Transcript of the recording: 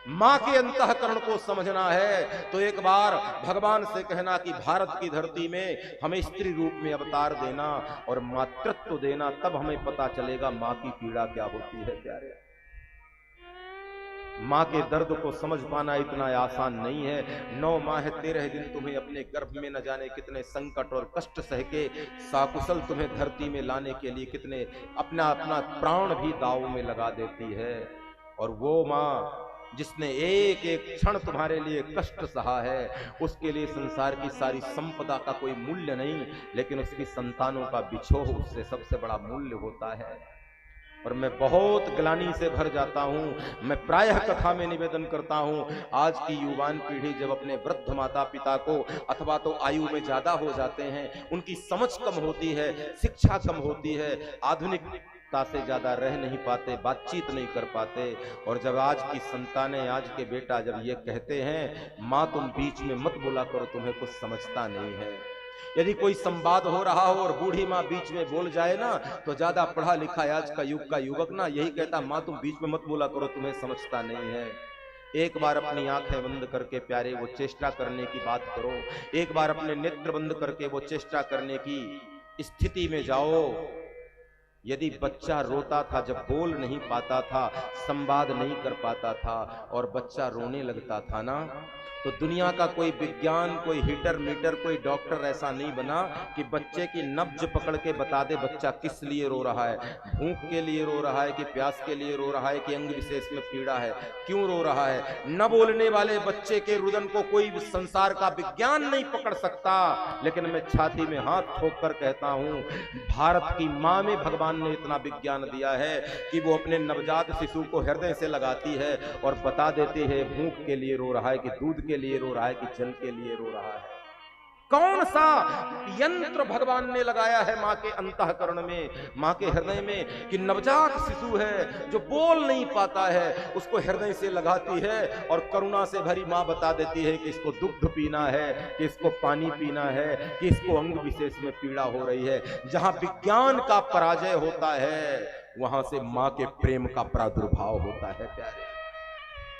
मां के अंतःकरण को समझना है तो एक बार भगवान से कहना कि भारत की धरती में हमें स्त्री रूप में अवतार देना और मातृत्व देना, तब हमें पता चलेगा मां की पीड़ा क्या होती है। प्यारे, मां के दर्द को समझ पाना इतना आसान नहीं है। 9 माह 13 दिन तुम्हें अपने गर्भ में न जाने कितने संकट और कष्ट सह के साकुशल तुम्हें धरती में लाने के लिए कितने अपना अपना प्राण भी दांव में लगा देती है। और वो मां जिसने एक एक क्षण तुम्हारे लिए कष्ट सहा है, उसके लिए संसार की सारी संपदा का कोई मूल्य नहीं, लेकिन उसकी संतानों का बिछोह उससे सबसे बड़ा मूल्य होता है। और मैं बहुत ग्लानि से भर जाता हूं, मैं प्रायः कथा में निवेदन करता हूं, आज की युवान पीढ़ी जब अपने वृद्ध माता पिता को अथवा तो आयु में ज्यादा हो जाते हैं, उनकी समझ कम होती है, शिक्षा कम होती है, आधुनिकता से ज्यादा रह नहीं पाते, बातचीत नहीं कर पाते। और जब आज की संतानें, आज के बेटा जब ये कहते हैं माँ तुम बीच में मत बोला करो, तुम्हें कुछ समझता नहीं है। यदि कोई संवाद हो रहा हो और बूढ़ी माँ बीच में बोल जाए ना, तो ज्यादा पढ़ा लिखा आज का युग का युवक ना यही कहता, माँ तुम बीच में मत बोला करो, तुम्हें समझता नहीं है। एक बार अपनी आंखें बंद करके प्यारे वो चेष्टा करने की बात करो, एक बार अपने नेत्र बंद करके वो चेष्टा करने की स्थिति में जाओ। यदि बच्चा रोता था, जब बोल नहीं पाता था, संवाद नहीं कर पाता था और बच्चा रोने लगता था ना, तो दुनिया का कोई विज्ञान, कोई हीटर मीटर, कोई डॉक्टर ऐसा नहीं बना कि बच्चे की नब्ज पकड़ के बता दे बच्चा किस लिए रो रहा है, भूख के लिए रो रहा है कि प्यास के लिए रो रहा है कि अंग विशेष में पीड़ा है, क्यों रो रहा है। न बोलने वाले बच्चे के रुदन को कोई संसार का विज्ञान नहीं पकड़ सकता। लेकिन मैं छाती में हाथ ठोक कर कहता हूं, भारत की मां में भगवान ने इतना विज्ञान दिया है कि वो अपने नवजात शिशु को हृदय से लगाती है और बता देती है भूख के लिए रो रहा है कि दूध के लिए रो रहा है कि जल के लिए रो रहा है। कौन सा यंत्र भगवान ने लगाया है मां के अंतःकरण में, मां के हृदय में, कि नवजात शिशु है जो बोल नहीं पाता है, उसको हृदय से लगाती है और करुणा से भरी मां बता देती है कि इसको दुग्ध पीना है, कि इसको पानी पीना है, कि इसको अंग विशेष में पीड़ा हो रही है। जहां विज्ञान का पराजय होता है, वहां से मां के प्रेम का प्रादुर्भाव होता है। प्यारे,